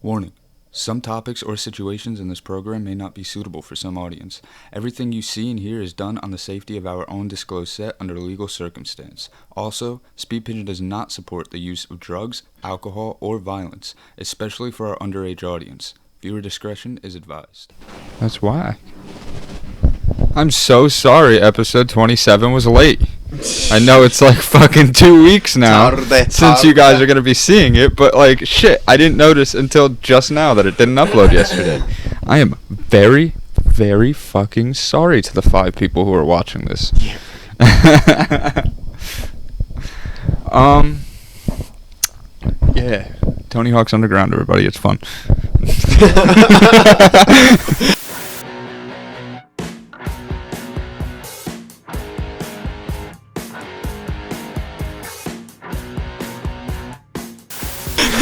Warning. Some topics or situations in this program may not be suitable for some audience. Everything you see and hear is done on the safety of our own disclosed set under legal circumstance. Also, Speedpigeon does not support the use of drugs, alcohol, or violence, especially for our underage audience. Viewer discretion is advised. That's why. I'm so sorry episode 27 was late. I know it's like fucking 2 weeks now since you guys are going to be seeing it, but like shit, I didn't notice until just now that it didn't upload yesterday. I am very, very fucking sorry to the 5 people who are watching this. Yeah. Tony Hawk's Underground, everybody, it's fun.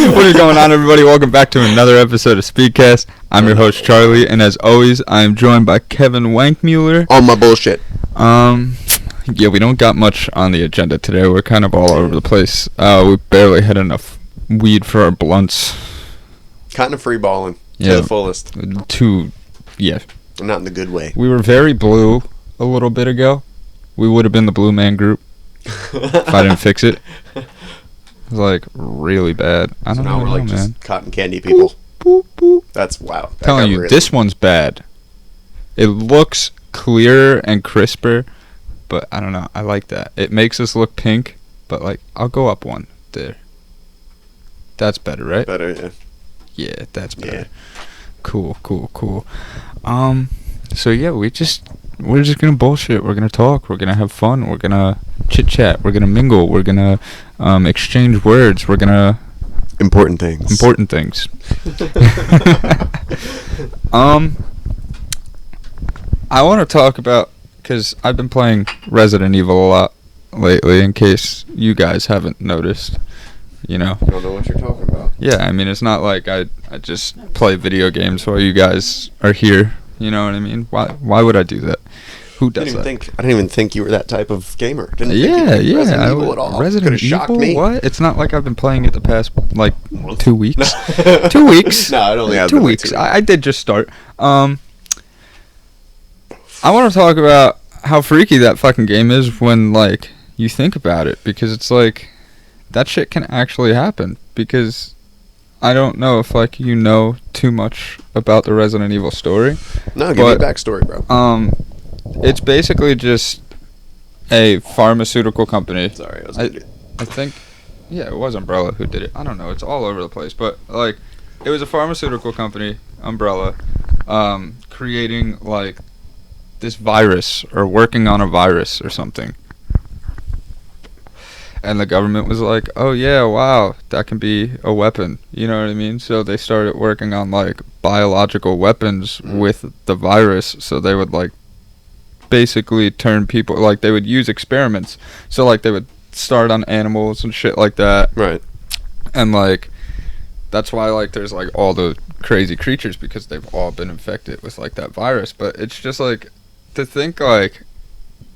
What is going on, everybody? Welcome back to another episode of Speedcast. I'm your host, Charlie, and as always, I am joined by Kevin Wankmueller. On my bullshit. Yeah, we don't got much on the agenda today. We're kind of all over the place. We barely had enough weed for our blunts. Kind of free balling to the fullest. Yeah. Not in the good way. We were very blue a little bit ago. We would have been the Blue Man Group if I didn't fix it. It was like really bad. I don't know. Now we're like man. just cotton candy people. Boop, boop. That's wow. That Telling you, this one's bad. It looks clearer and crisper, but I don't know. I like that. It makes us look pink, but like I'll go up one there. That's better, right? Better, yeah. Yeah, that's better. Yeah. Cool. So yeah, we're just gonna bullshit. We're gonna talk. We're gonna have fun. We're gonna chit chat. We're gonna mingle. We're gonna exchange words. We're gonna important things. I want to talk about, because I've been playing Resident Evil a lot lately. In case you guys haven't noticed, you know. I don't know what you're talking about. Yeah, I mean, it's not like I just play video games while you guys are here. You know what I mean? Why would I do that? Who does that? I didn't even think you were that type of gamer. Didn't yeah. Resident Evil at all. Resident Evil? Shocked me. What? It's not like I've been playing it the past, like, 2 weeks. No. 2 weeks. No, it only has 2 been weeks. Like 2 weeks. I did just start. I want to talk about how freaky that fucking game is when, like, you think about it. Because it's like, that shit can actually happen. Because I don't know if, like, you know too much about the Resident Evil story. No, give me a backstory, bro. It's basically just a pharmaceutical company. Sorry, I was gonna do it. I think, yeah, it was Umbrella who did it. I don't know. It's all over the place. But, like, it was a pharmaceutical company, Umbrella, creating, like, this virus or working on a virus or something. And the government was like, oh, yeah, wow, that can be a weapon. You know what I mean? So they started working on, like, biological weapons with the virus. So they would, like, basically turn people, like, they would use experiments. So, like, they would start on animals and shit like that. Right. And, like, that's why, like, there's, like, all the crazy creatures, because they've all been infected with, like, that virus. But it's just, like, to think, like,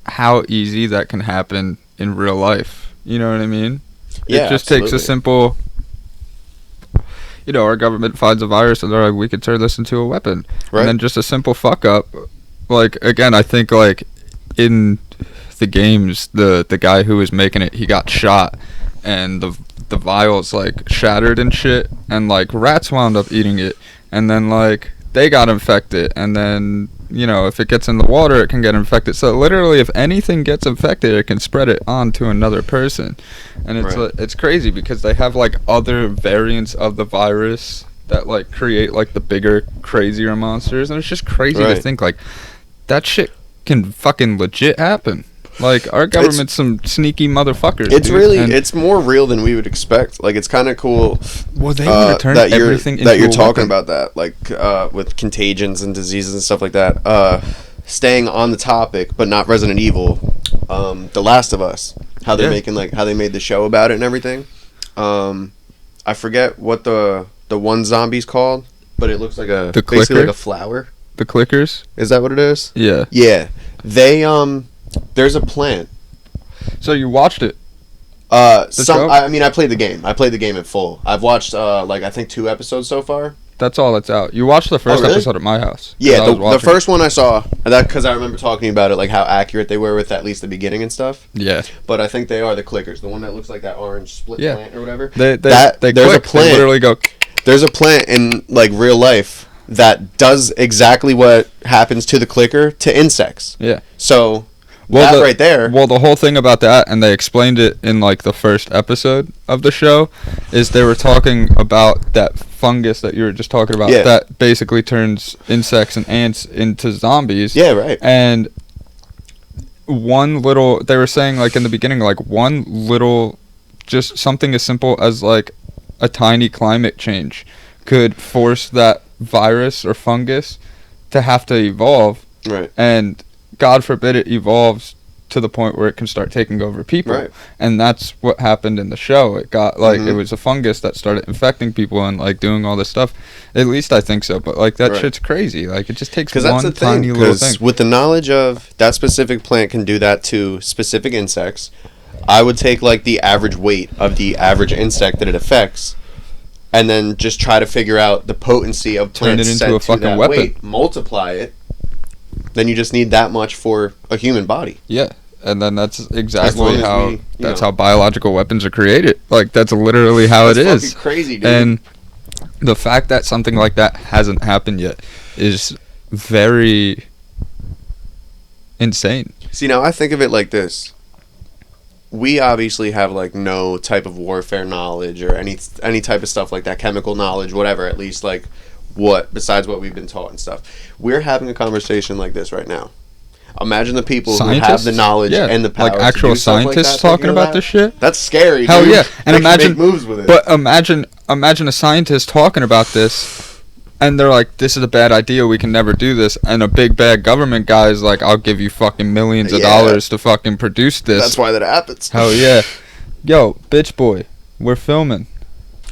how easy that can happen in real life. You know what I mean? Yeah, it just absolutely. takes a simple, you know, our government finds a virus and they're like, we could turn this into a weapon. Right. And then just a simple fuck up. Like, again, I think, like, in the games, the guy who was making it, he got shot and the vials, like, shattered and shit. And, like, rats wound up eating it. And then, like, they got infected. And then, you know, if it gets in the water, it can get infected. So literally, if anything gets infected, it can spread it on to another person. And it's Right. it's crazy because they have, like, other variants of the virus that, like, create, like, the bigger, crazier monsters. And it's just crazy to Right. think, like, that shit can fucking legit happen. Like, our government's some sneaky motherfuckers. It's dude. really, And it's more real than we would expect. Like, it's kind of cool. well, they want to turn that everything into that you're a talking weapon. about that, like with contagions and diseases and stuff like that. Staying on the topic, but not Resident Evil. The Last of Us, how they're making, like, how they made the show about it and everything. I forget what the one zombie's called, but it looks like basically clicker? like a flower. The clickers? Is that what it is? Yeah. Yeah. They there's a plant. So you watched it? show? I mean, I played the game. I played the game in full. I've watched I think 2 episodes so far. That's all that's out. You watched the first really? episode at my house. Yeah, the first one I saw, that because I remember talking about it, like how accurate they were with at least the beginning and stuff. Yeah. But I think they are the clickers, the one that looks like that orange split plant or whatever. They there's click, a plant. They literally go. There's a plant in like real life that does exactly what happens to the clicker to insects. Yeah. So. Well, right there. Well, the whole thing about that, and they explained it in like the first episode of the show, is they were talking about that fungus that you were just talking about that basically turns insects and ants into zombies. Yeah, right. And they were saying like in the beginning, like one little, just something as simple as like a tiny climate change could force that virus or fungus to have to evolve. Right. And God forbid it evolves to the point where it can start taking over people. Right. And that's what happened in the show. It got like it was a fungus that started infecting people and like doing all this stuff. At least I think so. But like that shit's crazy. Like it just takes one tiny little thing. Because with the knowledge of that specific plant can do that to specific insects, I would take like the average weight of the average insect that it affects, and then just try to figure out the potency of plants turn it into set a fucking to that weapon. weight, multiply it. Then you just need that much for a human body. Yeah, and then that's exactly how how biological weapons are created. Like that's literally how it is. Fucking crazy, dude. And the fact that something like that hasn't happened yet is very insane. See, now I think of it like this. We obviously have like no type of warfare knowledge or any type of stuff like that, chemical knowledge, whatever, at least like besides what we've been taught and stuff. We're having a conversation like this right now. Imagine the people who have the knowledge and the power like actual to do stuff scientists like that, talking about this shit. That's scary. Hell dude. yeah! And They can imagine make moves with it. But imagine a scientist talking about this, and they're like, "This is a bad idea. We can never do this." And a big bad government guy is like, "I'll give you fucking millions of dollars to fucking produce this." That's why that happens. Hell yeah! Yo, bitch boy, we're filming.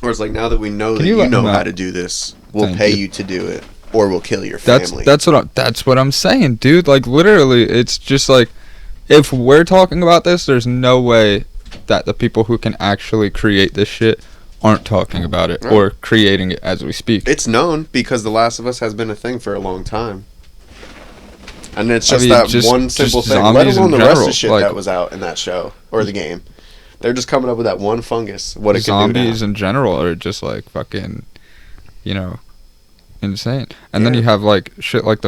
Or it's like, now that we know that you know how to do this, we'll pay you to do it, or we'll kill your family. That's what I'm saying, dude. Like literally, it's just like, if we're talking about this, there's no way that the people who can actually create this shit aren't talking about it or creating it as we speak. It's known because The Last of Us has been a thing for a long time. And it's just one simple thing, let alone the rest of the shit that was out in that show or the game. They're just coming up with that one fungus, what it can do now. Zombies in general are just like fucking, insane. And then you have like shit like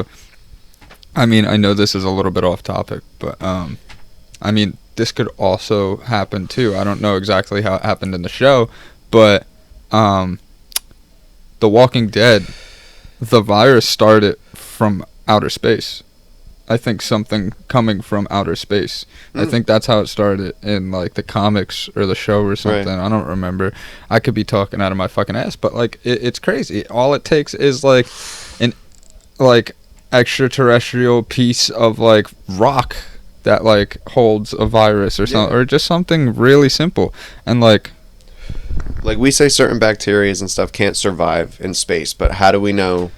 I mean, I know this is a little bit off topic, but I mean, this could also happen too. I don't know exactly how it happened in the show, but The Walking Dead, the virus started from outer space. I think something coming from outer space. I think that's how it started in like the comics or the show or something. I don't remember. I could be talking out of my fucking ass, but like it's crazy. All it takes is like an extraterrestrial piece of like rock that like holds a virus or something, or just something really simple. And like we say certain bacteria and stuff can't survive in space, but how do we know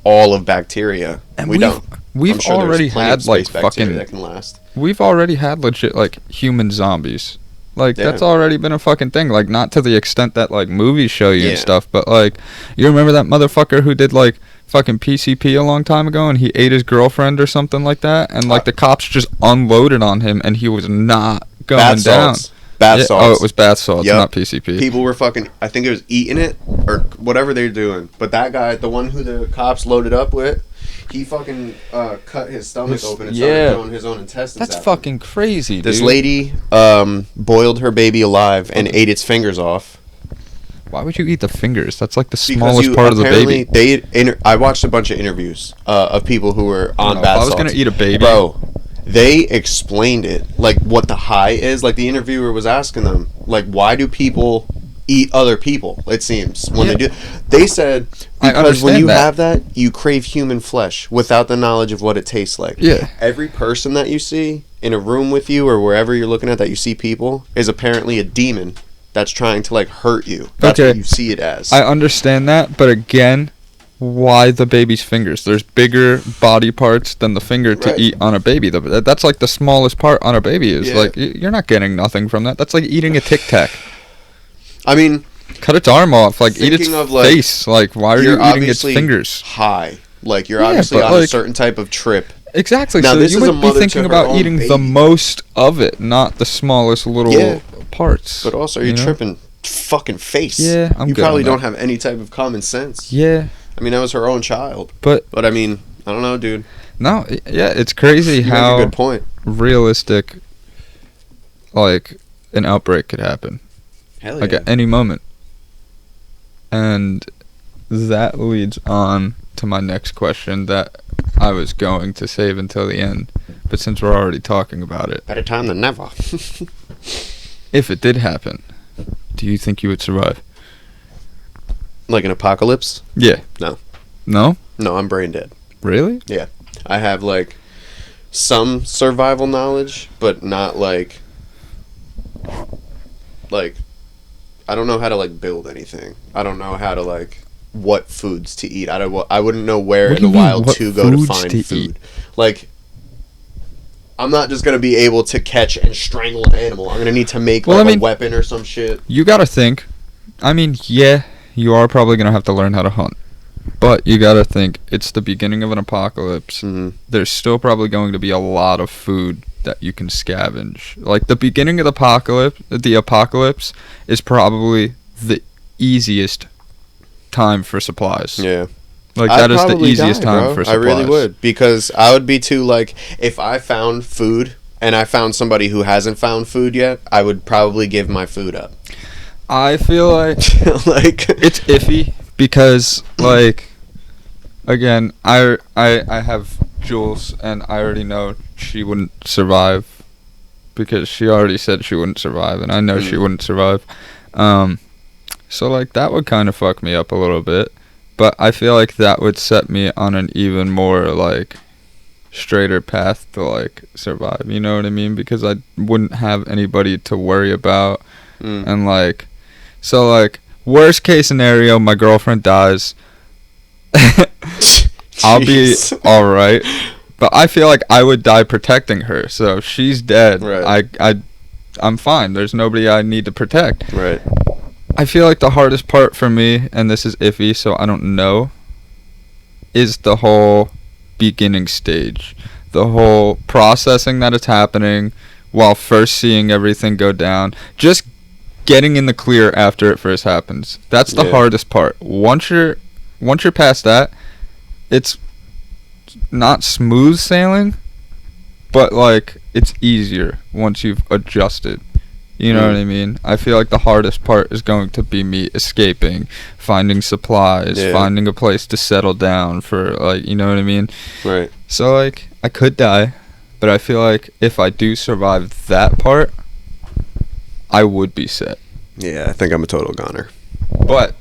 all of bacteria? And we don't. We've already had like fucking that can last. We've already had legit like human zombies. Like that's already been a fucking thing. Like not to the extent that like movies show you and stuff, but like you remember that motherfucker who did like fucking PCP a long time ago and he ate his girlfriend or something like that, and like the cops just unloaded on him and he was not going down. Bath salts. Oh, it was bath salts, not PCP. People were fucking, I think it was eating it or whatever they were doing. But that guy, the one who the cops loaded up with, he fucking cut his stomach open and started throwing his own intestines. That's fucking crazy, dude. This lady boiled her baby alive and ate its fingers off. Why would you eat the fingers? That's like the smallest part of the baby. I watched a bunch of interviews of people who were on bath salts. If I was going to eat a baby. Bro, they explained it, like what the high is. Like the interviewer was asking them, like, why do people eat other people, it seems, when they do. They said because when you have that, you crave human flesh without the knowledge of what it tastes like. Yeah. Every person that you see in a room with you or wherever you're looking at that you see people is apparently a demon that's trying to like hurt you. That's what you see it as. I understand that, but again, why the baby's fingers? There's bigger body parts than the finger to eat on a baby. That's like the smallest part on a baby. Is like you're not getting nothing from that. That's like eating a Tic Tac. I mean, cut its arm off. Like eat its face. Like why are you eating its fingers? High. Like you're obviously on a certain type of trip. Exactly. Now, so this you is would be thinking about eating the most of it, not the smallest little parts. But also, you're tripping fucking face. Yeah, I'm You good probably on that. don't have any type of common sense. Yeah. I mean, that was her own child. But I mean, I don't know, dude. No, yeah, it's crazy how make a good point. Realistic, like, an outbreak could happen. Hell yeah. Like, at any moment. And that leads on to my next question that I was going to save until the end. But since we're already talking about it. Better time than never. If it did happen, do you think you would survive? Like an apocalypse? Yeah. No. No? No, I'm brain dead. Really? Yeah. I have, like, some survival knowledge, but not, like, I don't know how to, like, build anything. I don't know how to, like, what foods to eat. I wouldn't know where in the wild to go to find food. Eat? Like, I'm not just going to be able to catch and strangle an animal. I'm going to need to make, a weapon or some shit. You got to think. I mean, yeah, you are probably going to have to learn how to hunt. But you got to think, it's the beginning of an apocalypse. Mm-hmm. There's still probably going to be a lot of food that you can scavenge. Like, the beginning of the apocalypse is probably the easiest time for supplies. Yeah. Like, that is the easiest time for supplies. I really would. Because I would be too, like, if I found food and I found somebody who hasn't found food yet, I would probably give my food up. I feel like like it's iffy because, like, again, I have Jules, and I already know she wouldn't survive because she already said she wouldn't survive, and I know she wouldn't survive. So, like, that would kind of fuck me up a little bit, but I feel like that would set me on an even more, like, straighter path to, like, survive. You know what I mean? Because I wouldn't have anybody to worry about, and, like, so, like, worst case scenario, my girlfriend dies. I'll be alright. But I feel like I would die protecting her. So if she's dead, I'm fine. There's nobody I need to protect. Right. I feel like the hardest part for me, and this is iffy, so I don't know, is the whole beginning stage. The whole processing that it's happening while first seeing everything go down. Just getting in the clear after it first happens. That's the hardest part. Once you're past that, it's not smooth sailing, but, like, it's easier once you've adjusted. You know what I mean? I feel like the hardest part is going to be me escaping, finding supplies, finding a place to settle down for, like, you know what I mean? Right. So, like, I could die, but I feel like if I do survive that part, I would be set. Yeah, I think I'm a total goner. But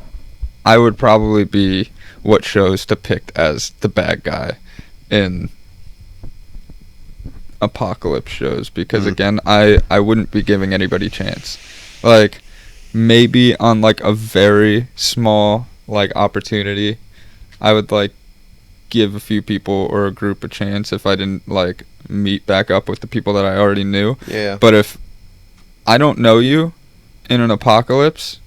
I would probably be what shows depict as the bad guy in apocalypse shows, because again, I wouldn't be giving anybody chance. Like, maybe on, like, a very small, like, opportunity, I would, like, give a few people or a group a chance if I didn't, like, meet back up with the people that I already knew. Yeah. But if I don't know you in an apocalypse,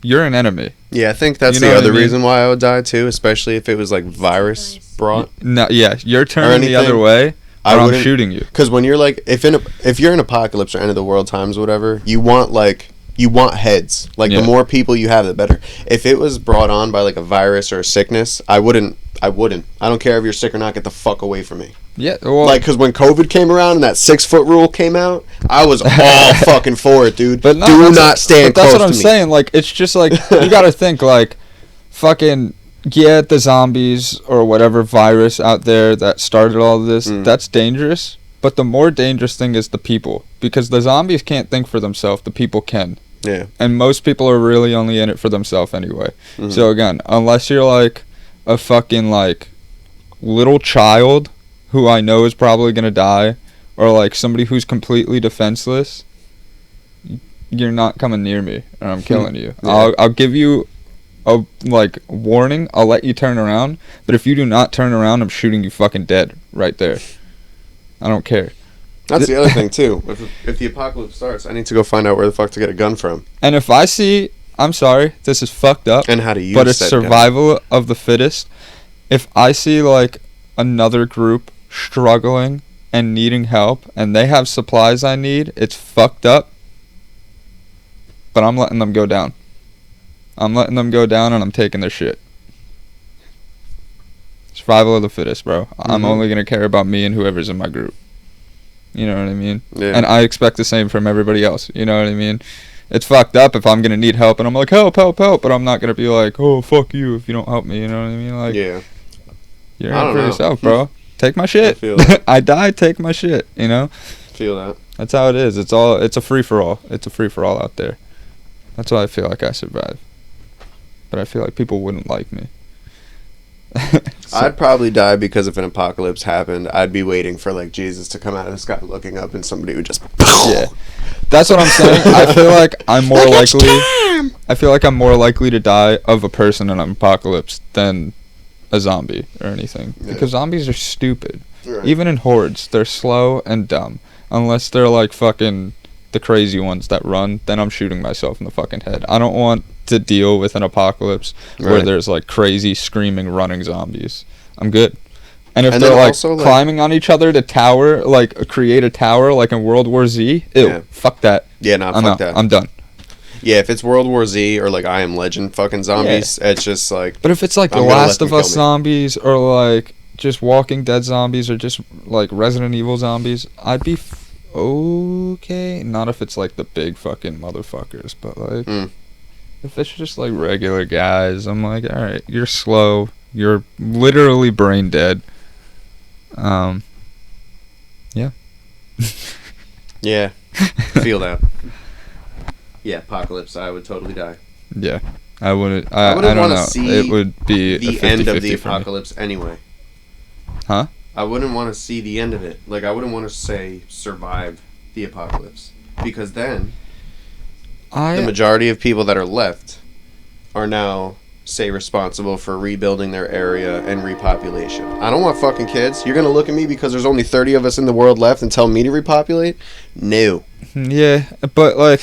you're an enemy. Yeah, I think that's the other reason why I would die too, especially if it was, like, virus brought. No, yeah, you're turning the other way, or I'm shooting you. Because when you're, like, if you're in apocalypse or end of the world times, whatever, you want heads. Like, the more people you have, the better. If it was brought on by, like, a virus or a sickness, I wouldn't. I don't care if you're sick or not. Get the fuck away from me. Yeah, well, like, because when COVID came around and that 6-foot rule came out, I was all fucking for it, dude. But no, do not stand close to me. That's what I'm saying. Like, it's just like, you gotta think, like, fucking, the zombies or whatever virus out there that started all this, that's dangerous. But the more dangerous thing is the people, because the zombies can't think for themselves. The people can. Yeah. And most people are really only in it for themselves anyway. So again, unless you're, like, a fucking, like, little child who I know is probably gonna die, or, like, somebody who's completely defenseless, you're not coming near me, or I'm killing you. I'll give you a like warning, I'll let you turn around. But if you do not turn around, I'm shooting you fucking dead right there. I don't care. That's the other thing too. If the apocalypse starts, I need to go find out where the fuck to get a gun from. And if I see, I'm sorry, this is fucked up. And how to use but it's said survival of the fittest. If I see like another group struggling and needing help and they have supplies I need, it's fucked up. But I'm letting them go down. I'm letting them go down and I'm taking their shit. Survival of the fittest, bro. I'm only going to care about me and whoever's in my group. You know what I mean? Yeah. And I expect the same from everybody else. You know what I mean? It's fucked up if I'm going to need help and I'm like, help, help, help. But I'm not going to be like, oh, fuck you if you don't help me. You know what I mean? Like, yeah. You're in it for yourself, bro. Take my shit. I feel that. I die, take my shit, you know? Feel that. That's how it is. It's a free-for-all. It's a free-for-all out there. That's why I feel like I survive. But I feel like people wouldn't like me. I'd probably die because if an apocalypse happened, I'd be waiting for like Jesus to come out of the sky looking up and somebody would just Yeah. That's what I'm saying. I feel like I'm more likely I feel like I'm more likely to die of a person in an apocalypse than a zombie or anything. Yeah. Because zombies are stupid. Right. Even in hordes, they're slow and dumb. Unless they're like fucking the crazy ones that run, then I'm shooting myself in the fucking head. I don't want to deal with an apocalypse where Right. there's like crazy screaming running zombies. I'm good. And if And they're then like also, like- climbing on each other to tower, like create a tower like in World War Z, ew, Yeah. fuck that. Yeah, nah, I'm fuck out. that. I'm done. Yeah, if it's World War Z or like I Am Legend fucking zombies, it's just like But if it's like The I'm gonna Last let of them Us kill me. zombies or like just Walking Dead zombies or just like Resident Evil zombies, I'd be okay. Not if it's like the big fucking motherfuckers, but like if it's just like regular guys, I'm like, all right, you're slow, you're literally brain dead. Yeah. yeah, feel that. Yeah, apocalypse, I would totally die. Yeah. I wouldn't. I I wouldn't don't wanna know. see It would be The a end of the 50-50 for me. apocalypse anyway. Huh? I wouldn't want to see the end of it. Like, I wouldn't want to say survive the apocalypse. Because then, the majority of people that are left are now, say, responsible for rebuilding their area and repopulation. I don't want fucking kids. You're going to look at me because there's only 30 of us in the world left and tell me to repopulate? No. Yeah, but like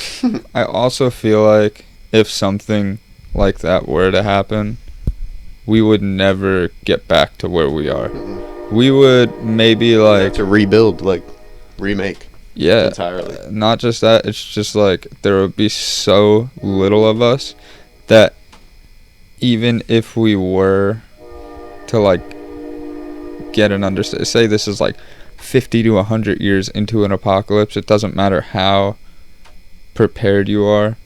I also feel like if something like that were to happen, we would never get back to where we are. We would maybe like To rebuild, like, remake. yeah, entirely. not just that, it's just like there would be so little of us that even if we were to like get an understanding, say this is like 50 to 100 years into an apocalypse, it doesn't matter how prepared you are,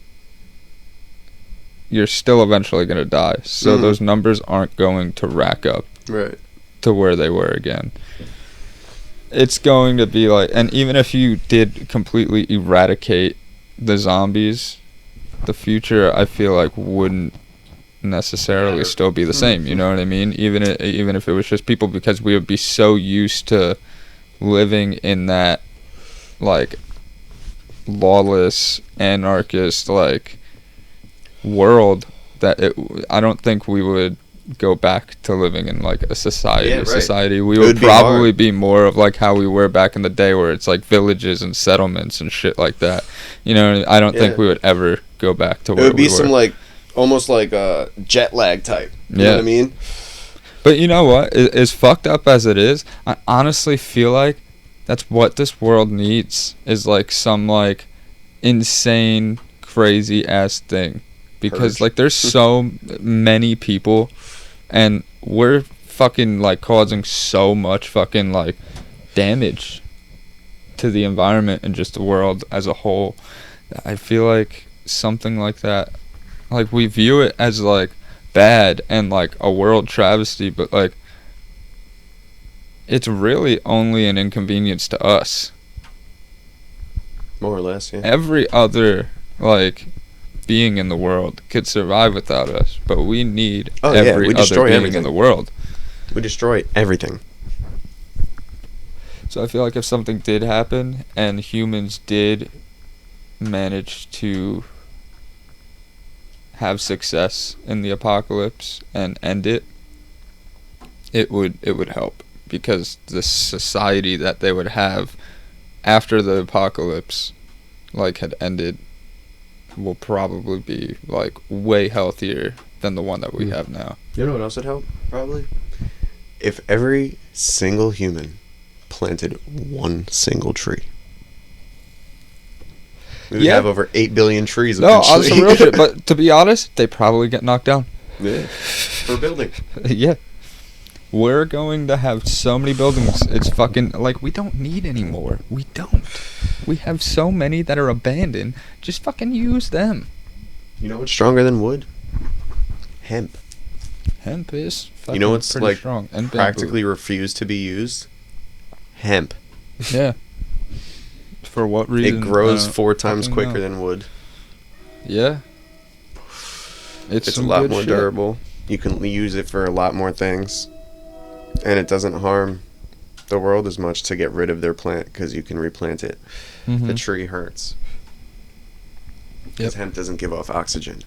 you're still eventually going to die. So those numbers aren't going to rack up Right. to where they were again. It's going to be like, and even if you did completely eradicate the zombies, the future I feel like wouldn't necessarily still be the same. You know what I mean? Even if it was just people, because we would be so used to living in that like lawless anarchist like world that I don't think we would go back to living in like a society. Yeah, right. Society. We It would would be probably hard. be more of like how we were back in the day, where it's like villages and settlements and shit like that. You know, I don't think Yeah. we would ever go back to It where would be we were. some, like, almost like a jet lag type. You know what I mean? But you know what? As fucked up as it is, I honestly feel like that's what this world needs, is like some like insane, crazy ass thing. Because Purge. like there's so many people and we're fucking like causing so much fucking like damage to the environment and just the world as a whole. I feel like something like that, like we view it as like bad and like a world travesty, but like it's really only an inconvenience to us. More or less, yeah. Every other like being in the world could survive without us, but we need Oh, yeah, every we other destroy being everything. in the world. We destroy everything. So I feel like if something did happen and humans did manage to have success in the apocalypse and end it, it would help, because the society that they would have after the apocalypse like had ended will probably be like way healthier than the one that we have now. You know what else would help? Probably if every single human planted one single tree. We would have over 8 billion trees No, on eventually. some real shit. But to be honest, they probably get knocked down. Yeah. For building. Yeah. We're going to have so many buildings. It's fucking, like, we don't need any more. We don't. We have so many that are abandoned. Just fucking use them. You know what's stronger than wood? Hemp. Hemp is fucking You know what's pretty like strong. And practically refused to be used? Hemp. bamboo. Yeah. For what reason? It grows I don't 4 times fucking quicker know. than wood. Yeah. It's a some lot good more shit. durable. You can use it for a lot more things. And it doesn't harm the world as much to get rid of their plant because you can replant it. Mhm. The tree hurts. Because hemp doesn't give off oxygen.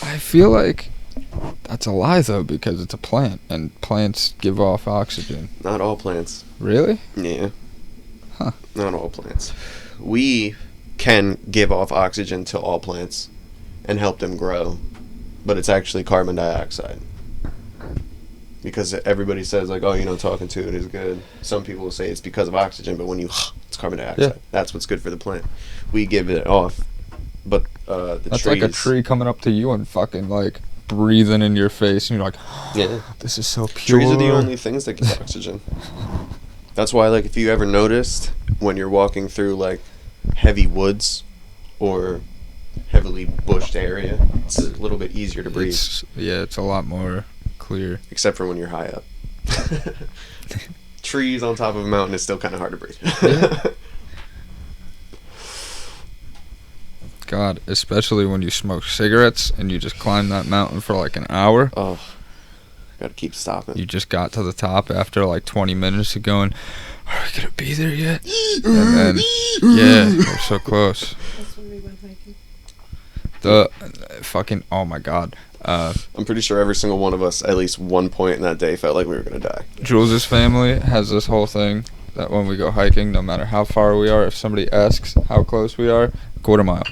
I feel like that's a lie, though, because it's a plant, and plants give off oxygen. Not all plants. Really? Yeah. Huh. Not all plants. We can give off oxygen to all plants and help them grow, but it's actually carbon dioxide. Because everybody says, like, oh, you know, talking to it is good. Some people will say it's because of oxygen, but when you, it's carbon dioxide. Yeah. That's what's good for the plant. We give it off, but the That's trees... like a tree coming up to you and fucking, like, breathing in your face, and you're like, Yeah. this is so pure. Trees are the only things that give oxygen. That's why, like, if you ever noticed when you're walking through, like, heavy woods or heavily bushed area, it's a little bit easier to breathe. It's a lot more clear. Except for when you're high up. Trees on top of a mountain is still kind of hard to breathe. Yeah. God, especially when you smoke cigarettes and you just climb that mountain for like an hour. Oh, gotta keep stopping. You just got to the top after like 20 minutes of going, are we gonna be there yet? And then, yeah, we're so close. That's when we went hiking. The fucking, oh my God. I'm pretty sure every single one of us, at least one point in that day, felt like we were gonna die. Jules's family has this whole thing that when we go hiking, no matter how far we are, if somebody asks how close we are, quarter mile.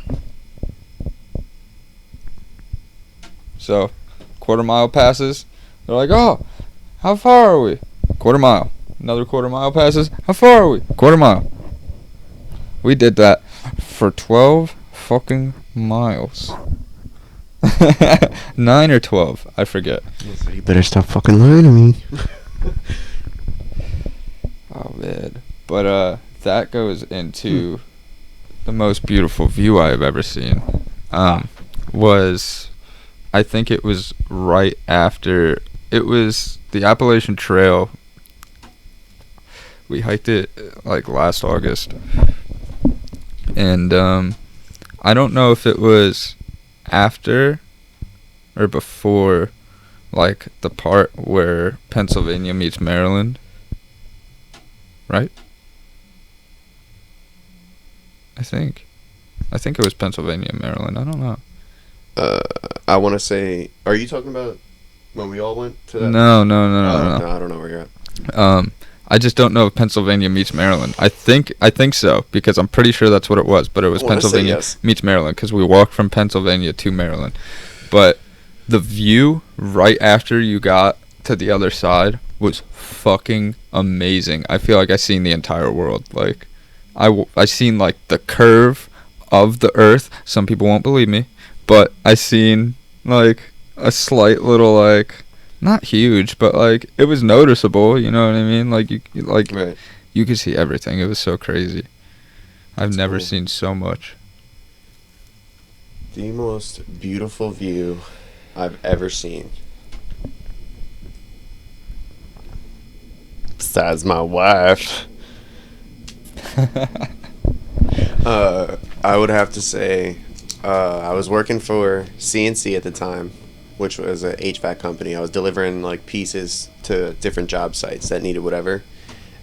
So, quarter mile passes, they're like, oh, how far are we? Quarter mile. Another quarter mile passes, how far are we? Quarter mile. We did that for 12 fucking miles. 9 or 12, I forget. You better stop fucking lying to me. Oh man. But that goes into the most beautiful view I have ever seen. Was, I think it was right after, it was the Appalachian Trail. We hiked it like last August. And I don't know if it was after or before like the part where Pennsylvania meets Maryland. Right? I think it was Pennsylvania, Maryland. I don't know. I want to say, are you talking about when we all went to that? No. No, I don't know where you're at. I just don't know if Pennsylvania meets Maryland. I think so, because I'm pretty sure that's what it was. But it was I wanna say Pennsylvania yes. meets Maryland, because we walked from Pennsylvania to Maryland. But the view right after you got to the other side was fucking amazing. I feel like I seen the entire world. Like, I seen like the curve of the earth. Some people won't believe me, but I seen like a slight little, like, not huge, but like it was noticeable, you know what I mean? Like Right. you could see everything. It was so crazy. I've That's never cool. seen so much. The most beautiful view I've ever seen. Besides my wife. I would have to say, I was working for CNC at the time, which was a HVAC company. I was delivering like pieces to different job sites that needed whatever.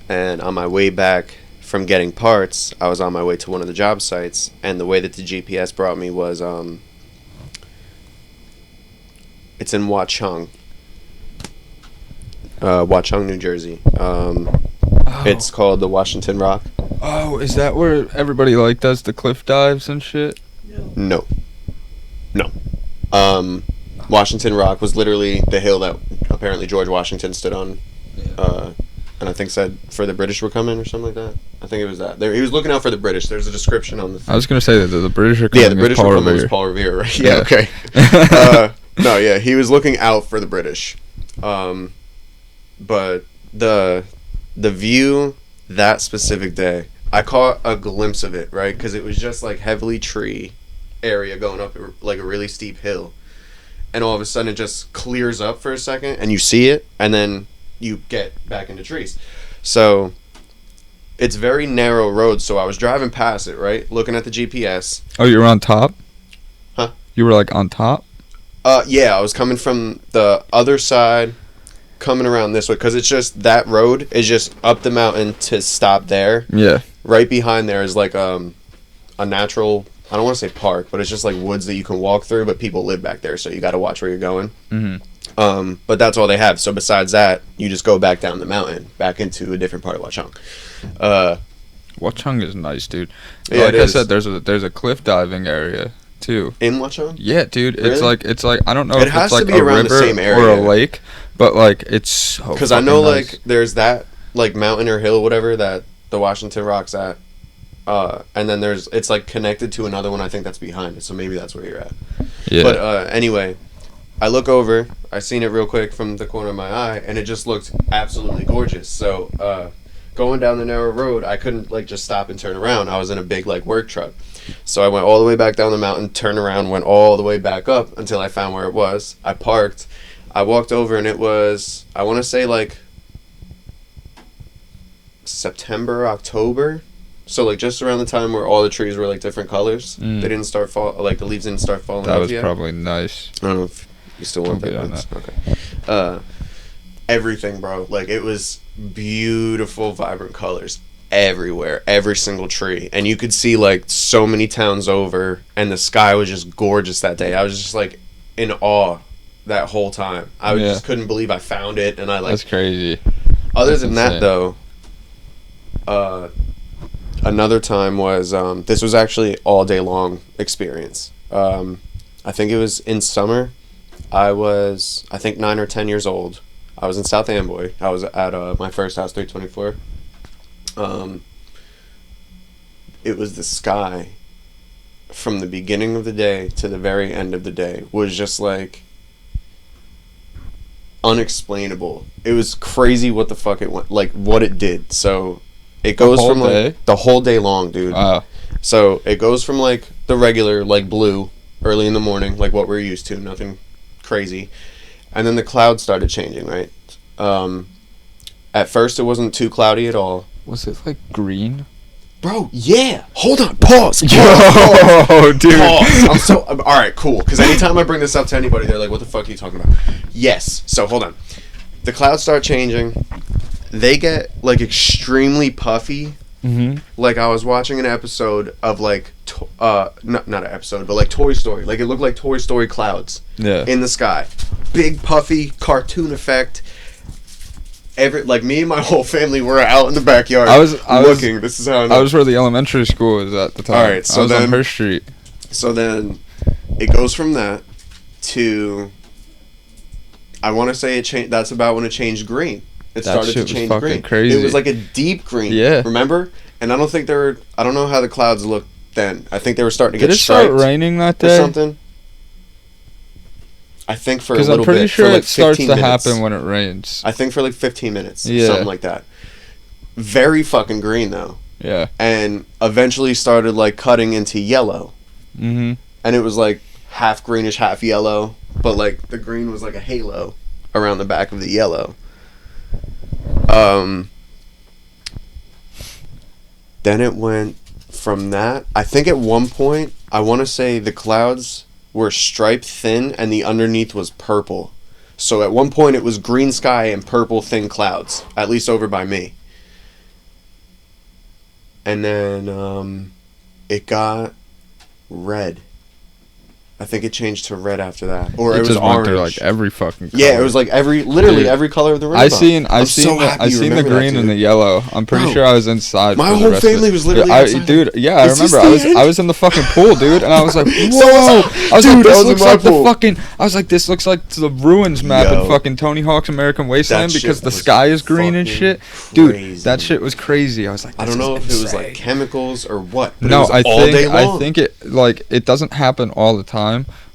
And on my way back from getting parts, I was on my way to one of the job sites, and the way that the GPS brought me was It's in Watchung. Watchung, New Jersey. It's called the Washington Rock. Oh, is that where everybody like does the cliff dives and shit? No. Washington Rock was literally the hill that apparently George Washington stood on. And I think said for the British were coming or something like that. I think it was that. He was looking out for the British. There's a description on the thing. I was gonna say that the British are coming. Yeah, the British were coming was Paul Revere, right? Yeah, okay. No, yeah, he was looking out for the British. But the view that specific day, I caught a glimpse of it, right? Because it was just like heavily tree area going up like a really steep hill. And all of a sudden it just clears up for a second and you see it and then you get back into trees. So it's very narrow road. So I was driving past it, right? Looking at the GPS. Oh, you were on top? Huh? You were like on top? Yeah, I was coming from the other side, coming around this way. Because it's just that road is just up the mountain to stop there. Yeah. Right behind there is like a natural, I don't want to say park, but it's just like woods that you can walk through, but people live back there, so you got to watch where you're going. Mm-hmm. But that's all they have. So besides that, you just go back down the mountain, back into a different part of Watchung. Watchung is nice, dude. Yeah, like I said, there's a cliff diving area too. In Watchung? Yeah, dude. Really? It's like I don't know it if has it's like to be a around river the same area. or a lake, but like it's so because I know nice. like there's that like mountain or hill, whatever that the Washington Rock's at. And then it's like connected to another one. I think that's behind it, so maybe that's where you're at. Yeah. But anyway, I look over. I seen it real quick from the corner of my eye, and it just looked absolutely gorgeous. So going down the narrow road, I couldn't like just stop and turn around. I was in a big like work truck, so I went all the way back down the mountain, turned around, went all the way back up until I found where it was. I parked. I walked over, and it was, I want to say like September, October. So like just around the time where all the trees were like different colors. They didn't start like the leaves didn't start falling that off was yet. probably nice. I don't know if you still want that. Okay. Everything, bro. Like it was beautiful, vibrant colors everywhere, every single tree, and you could see like so many towns over, and the sky was just gorgeous that day. I was just like in awe that whole time. I just couldn't believe I found it, and I like. That's crazy. Other That's than insane. that, though, another time was this was actually all day long experience. I think it was in summer. I was 9 or 10 years old. I was in South Amboy. I was at my first house, 324. It was the sky from the beginning of the day to the very end of the day was just like unexplainable. It was crazy what the fuck it went, like what it did. So it goes from like the whole day long, dude. Wow. So it goes from like the regular like blue early in the morning, like what we're used to, nothing crazy. And then the clouds started changing, right? At first it wasn't too cloudy at all. Was it like green? Bro, yeah. Hold on. Pause. Yo, dude. Pause. All right, cool. Because anytime I bring this up to anybody, they're like, what the fuck are you talking about? Yes. So, hold on. The clouds start changing. They get, like, extremely puffy. Mm-hmm. Like, I was watching an episode of, like, not an episode, but, like, Toy Story. Like, it looked like Toy Story clouds in the sky. Big, puffy, cartoon effect. Like me and my whole family were out in the backyard. I was looking. This is how I was where the elementary school was at the time. All right, so I was then on her street. So then, it goes from that to. I want to say it changed. That's about when it changed green. It started to change green. Crazy. It was like a deep green. Yeah. Remember? And I don't think there were. I don't know how the clouds looked then. I think they were starting to get striped. Did it start raining that day? Or something. I think for a little bit. Because I'm pretty sure for like it starts to 15 minutes. happen when it rains. I think for like 15 minutes. Yeah. Something like that. Very fucking green, though. Yeah. And eventually started, like, cutting into yellow. Mm-hmm. And it was, like, half greenish, half yellow. But, like, the green was like a halo around the back of the yellow. Then it went from that. I think at one point, I want to say the clouds were striped thin and the underneath was purple. So at one point it was green sky and purple thin clouds, at least over by me. And then it got red. I think it changed to red after that, or It it was just went through orange. like every fucking color. Yeah, it was like literally Dude, every color of the rainbow. I seen I'm so happy I you seen the remember that, green and dude. the yellow. I'm pretty Bro, sure I was inside. my for the whole rest of family it. was literally outside. Dude, yeah, I Is this remember. the end? I was in the fucking pool, dude, and I was like, whoa. was I was Dude, like, I this was in looks my like the pool. fucking. I was like, this looks like the ruins map Yo. in fucking Tony Hawk's American Wasteland That because shit the was sky is green and fucking shit. crazy. Dude, that shit was crazy. I was like, I this don't know is if it was insane. like chemicals or what. But No, it was all day long. I think it like it doesn't happen all the time,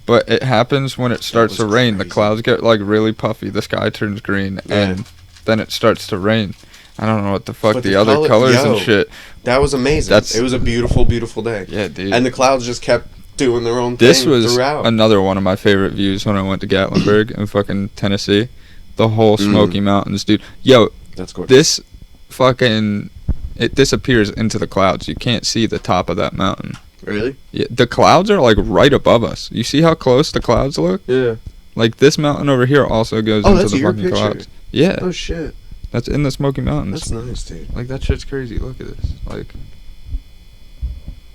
but it happens when it starts to was rain. The crazy. clouds get like really puffy, the sky turns green, Yeah. and then it starts to rain. I don't know what the fuck But the the other colors yo, and shit. That was amazing. It was a beautiful, beautiful day. Yeah, dude. And the clouds just kept doing their own This thing was throughout. another one of my favorite views when I went to Gatlinburg in fucking Tennessee. The whole Smoky Mountains, dude. Yo, That's gorgeous. this fucking it disappears into the clouds. You can't see the top of that mountain. Really? Yeah, the clouds are like right above us. You see how close the clouds look? Yeah. Like this mountain over here also goes Oh, into that's the your fucking picture. clouds. Yeah, Oh shit. that's in the Smoky Mountains. That's nice, dude. Like that shit's crazy. Look at this. Like,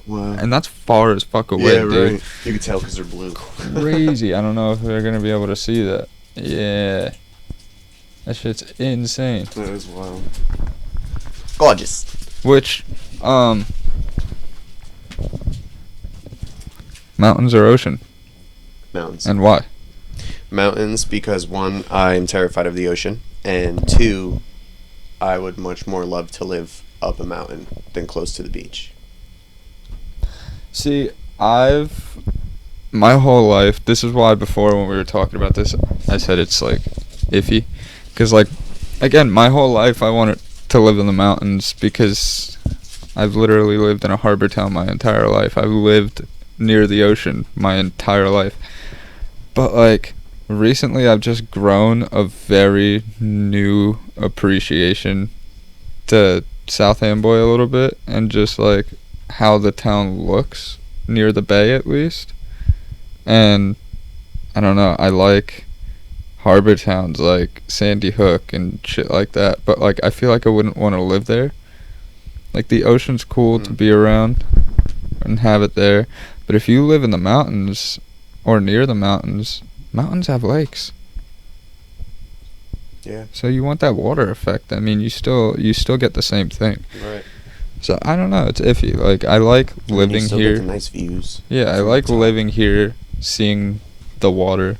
Wow. and that's far as fuck away, yeah, dude. right. You can tell because they're blue. Crazy. I don't know if they're gonna be able to see that. Yeah, that shit's insane. That is wild. Gorgeous. Which, mountains or ocean, Mountains. and why? Mountains because one, I'm terrified of the ocean, and two, I would much more love to live up a mountain than close to the beach. See, my whole life, this is why before when we were talking about this, I said it's like iffy. Because, like, again, my whole life I wanted to live in the mountains because I've literally lived in a harbor town my entire life. I've lived near the ocean my entire life. But, like, recently I've just grown a very new appreciation to South Amboy a little bit and just, like, how the town looks near the bay at least. And I don't know, I like harbor towns like Sandy Hook and shit like that, but like I feel like I wouldn't want to live there. Like the ocean's cool to be around and have it there, but if you live in the mountains or near the mountains have lakes. Yeah. So you want that water effect. I mean, you still get the same thing. Right. So I don't know, it's iffy. Like I like living you still here. Get the nice views. Yeah, I from like the top. living here, seeing the water,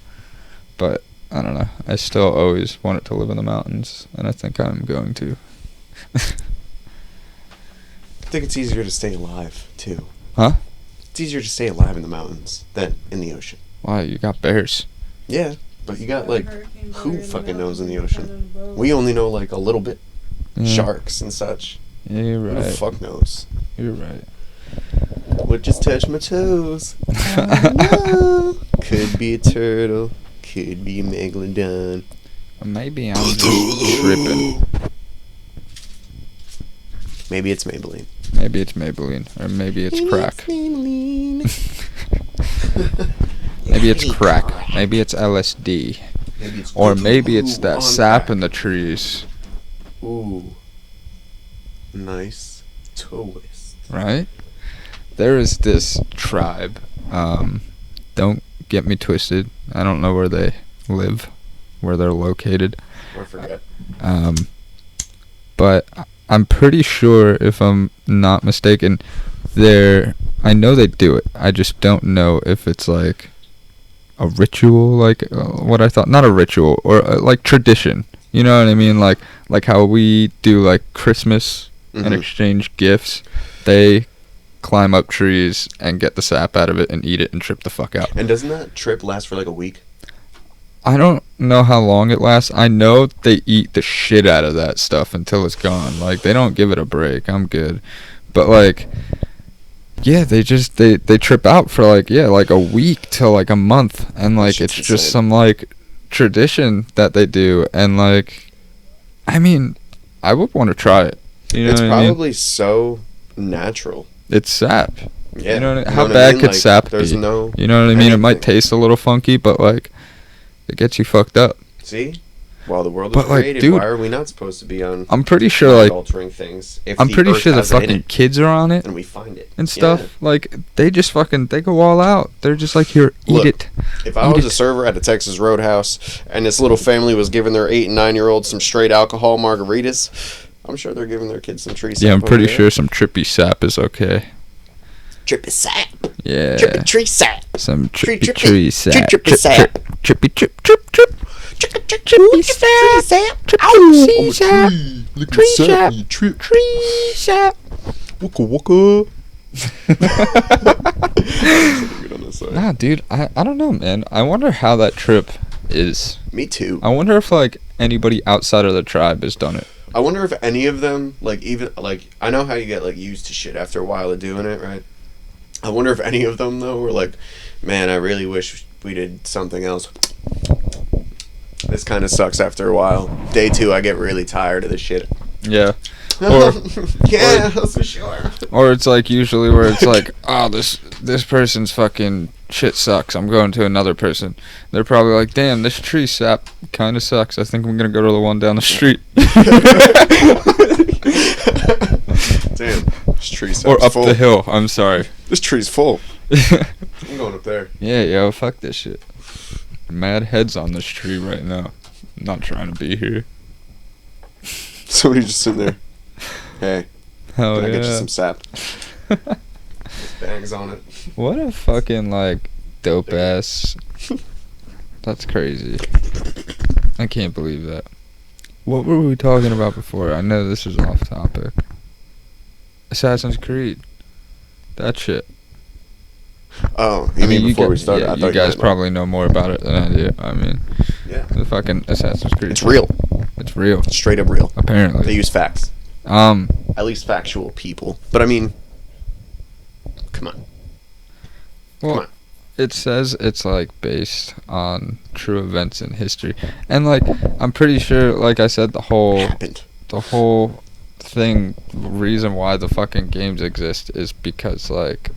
but I don't know. I still always wanted to live in the mountains, and I think I'm going to. I think it's easier to stay alive too. Huh? It's easier to stay alive in the mountains than in the ocean. Why, you got bears? Yeah, but you got like who fucking knows in the ocean? We only know like a little bit. Yeah. Sharks and such. Yeah, you're Who the right. fuck knows? You're right. Would just touch my toes. Oh, no. Could be a turtle. Could be a megalodon. Maybe I'm just tripping. Maybe it's Maybelline. Maybe it's Maybelline, or maybe it's crack. Maybe it's crack. Maybe it's LSD. Maybe it's Or maybe it's Ooh, that on sap crack. in the trees, Ooh. Nice twist. right? There is this tribe. Don't get me twisted. I don't know where they live, where they're located. Or forget. But I'm pretty sure, if I'm not mistaken, I know they do it. I just don't know if it's like a ritual, like what I thought. Not a ritual, or like tradition. You know what I mean? Like how we do like Christmas and exchange gifts. They climb up trees and get the sap out of it and eat it and trip the fuck out. And doesn't that trip last for like a week? I don't know how long it lasts. I know they eat the shit out of that stuff until it's gone. Like, they don't give it a break. I'm good. But, like, yeah, they trip out for, like, yeah, like a week to, like, a month. And, like, it's just insane. some, like, tradition that they do. And, like, I mean, I would want to try it. You know It's what I mean? probably so natural. It's sap. Yeah. You know what I mean? You How know what bad mean? could Like, sap be? there's You know what I mean? It might anything. taste a little funky, but, like, it gets you fucked up. See? While the world is But, like, created, dude, why are we not supposed to be on I'm pretty sure, like, altering things? If I'm pretty Earth sure the has it in fucking it, kids are on it and we find it and stuff. Like, they just fucking, they go all out. They're just like, here, eat Look, it. If I was a server at a Texas Roadhouse and this little family was giving their 8 and 9-year-olds some straight alcohol margaritas, I'm sure they're giving their kids some tree sap. Yeah, I'm pretty over there. sure some trippy sap is okay. Trippy sap. Yeah. Trippy tree sap. Some trippy Trippy- tree sap. trippy sap. Trippy trip trip trip. Trippy sap. Trippy sap. Tree sap. Tree sap. Wooka wooka. Nah, dude, I don't know, man. I wonder how that trip is. Me too. I wonder if, like, anybody outside of the tribe has done it. I wonder if any of them, like, even, like, I know how you get, like, used to shit after a while of doing it, right? I wonder if any of them, though, were like, man, I really wish we did something else. This kind of sucks after a while. Day 2, I get really tired of this shit. Yeah. Or yeah, that's for sure. or it's like usually where it's like, oh, this person's fucking shit sucks. I'm going to another person. They're probably like, damn, this tree sap kind of sucks. I think I'm gonna go to the one down the street. Damn, this tree sap's Or up full. the hill. I'm sorry. This tree's full. I'm going up there. Yeah, yo, fuck this shit. Mad heads on this tree right now. I'm not trying to be here. Somebody just sitting there. Hey, Hell can I yeah. get you some sap? Bangs on it. What a fucking, like, dope ass. That's crazy. I can't believe that. What were we talking about before? I know this is off topic. Assassin's Creed. That shit. Oh, you mean before we started? Yeah, I thought you guys meant- probably know more about it than I do. I mean, Yeah. the fucking Assassin's Creed. It's real. It's real. Straight up real. They Apparently. use facts. At least factual people. But I mean, come on. Well, Come on. it says it's like based on true events in history, and like I'm pretty sure, like I said, the whole Happened. thing, reason why the fucking games exist is because, like,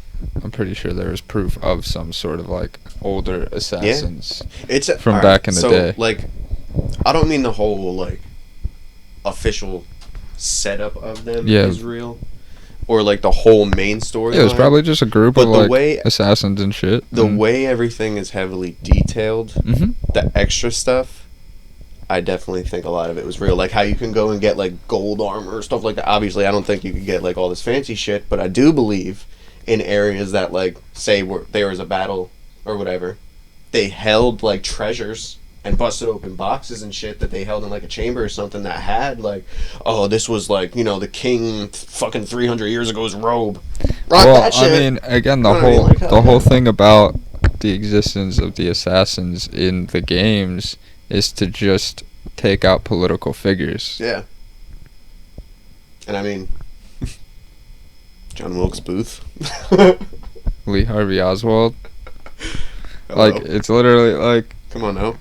I'm pretty sure there is proof of some sort of, like, older assassins. It's From alright, back in the so, day. Like, I don't mean the whole like official setup of them Yeah. is real, or like the whole main story. Yeah, it was probably just a group But of the like way- assassins and shit. the way everything is heavily detailed. Mm-hmm. The extra stuff, I definitely think a lot of it was real. Like how you can go and get like gold armor or stuff like that. Obviously, I don't think you could get like all this fancy shit, but I do believe in areas that like say where there was a battle or whatever, they held like treasures and busted open boxes and shit that they held in like a chamber or something that had like, oh, this was like, you know, the king fucking 300 years ago's robe. Rock Well, that shit. I mean, again, the You know what I mean? whole Like, the whole thing about the existence of the assassins in the games is to just take out political figures. Yeah. And I mean, John Wilkes Booth. Lee Harvey Oswald. Hello. Like, it's literally like, Come on now.